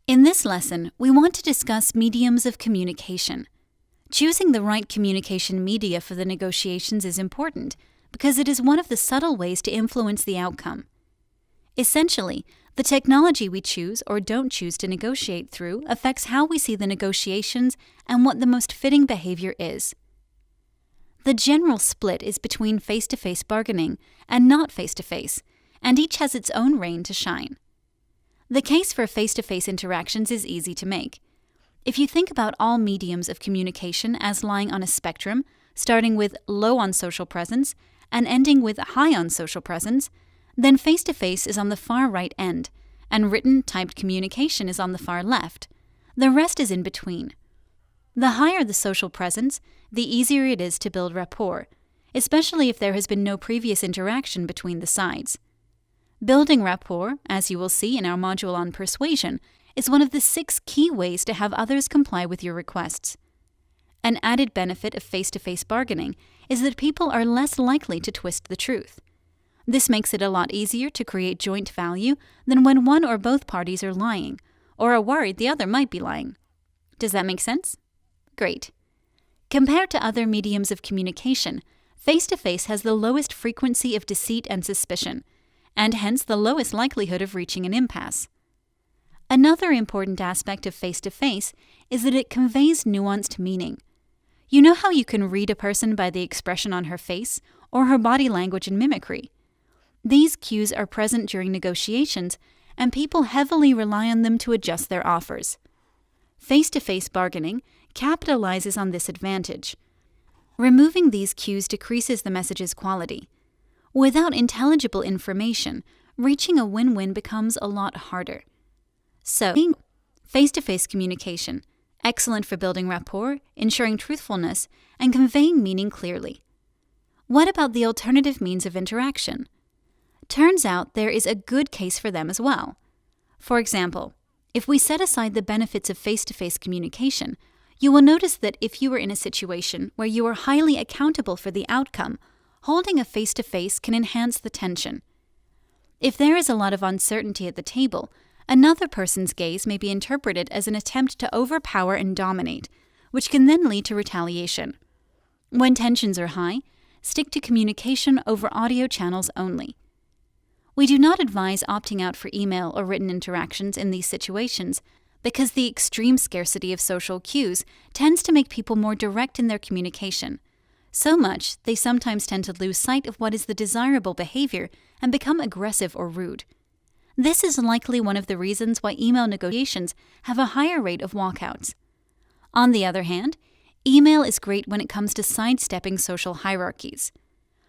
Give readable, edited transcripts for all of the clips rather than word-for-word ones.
In this lesson, we want to discuss mediums of communication. Choosing the right communication media for the negotiations is important because it is one of the subtle ways to influence the outcome. Essentially, the technology we choose or don't choose to negotiate through affects how we see the negotiations and what the most fitting behavior is. The general split is between face-to-face bargaining and not face-to-face, and each has its own reign to shine. The case for face-to-face interactions is easy to make. If you think about all mediums of communication as lying on a spectrum, starting with low on social presence and ending with high on social presence, then face-to-face is on the far right end, and written, typed communication is on the far left. The rest is in between. The higher the social presence, the easier it is to build rapport, especially if there has been no previous interaction between the sides. Building rapport, as you will see in our module on persuasion, is one of the 6 key ways to have others comply with your requests. An added benefit of face-to-face bargaining is that people are less likely to twist the truth. This makes it a lot easier to create joint value than when one or both parties are lying, or are worried the other might be lying. Does that make sense? Great. Compared to other mediums of communication, face-to-face has the lowest frequency of deceit and suspicion, and hence the lowest likelihood of reaching an impasse. Another important aspect of face-to-face is that it conveys nuanced meaning. You know how you can read a person by the expression on her face or her body language and mimicry? These cues are present during negotiations, and people heavily rely on them to adjust their offers. Face-to-face bargaining capitalizes on this advantage. Removing these cues decreases the message's quality. Without intelligible information, reaching a win-win becomes a lot harder. So, face-to-face communication, excellent for building rapport, ensuring truthfulness, and conveying meaning clearly. What about the alternative means of interaction? Turns out there is a good case for them as well. For example, if we set aside the benefits of face-to-face communication, you will notice that if you were in a situation where you are highly accountable for the outcome, holding a face-to-face can enhance the tension. If there is a lot of uncertainty at the table, another person's gaze may be interpreted as an attempt to overpower and dominate, which can then lead to retaliation. When tensions are high, stick to communication over audio channels only. We do not advise opting out for email or written interactions in these situations because the extreme scarcity of social cues tends to make people more direct in their communication. So much, they sometimes tend to lose sight of what is the desirable behavior and become aggressive or rude. This is likely one of the reasons why email negotiations have a higher rate of walkouts. On the other hand, email is great when it comes to sidestepping social hierarchies.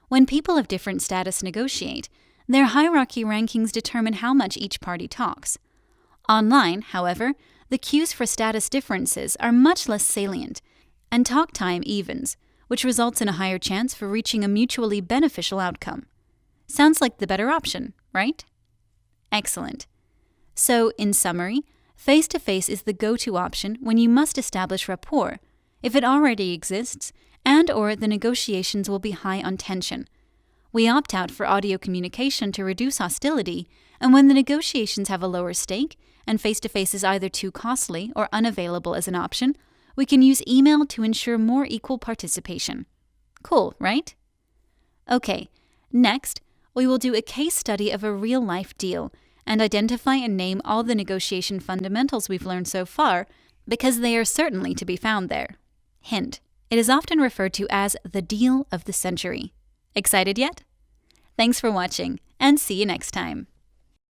When people of different status negotiate, their hierarchy rankings determine how much each party talks. Online, however, the cues for status differences are much less salient, and talk time evens, which results in a higher chance for reaching a mutually beneficial outcome. Sounds like the better option, right? Excellent. So, in summary, face-to-face is the go-to option when you must establish rapport, if it already exists, and/or the negotiations will be high on tension. We opt out for audio communication to reduce hostility, and when the negotiations have a lower stake, and face-to-face is either too costly or unavailable as an option, we can use email to ensure more equal participation. Cool, right? Okay, next, we will do a case study of a real-life deal and identify and name all the negotiation fundamentals we've learned so far, because they are certainly to be found there. Hint, it is often referred to as the deal of the century. Excited yet? Thanks for watching, and see you next time.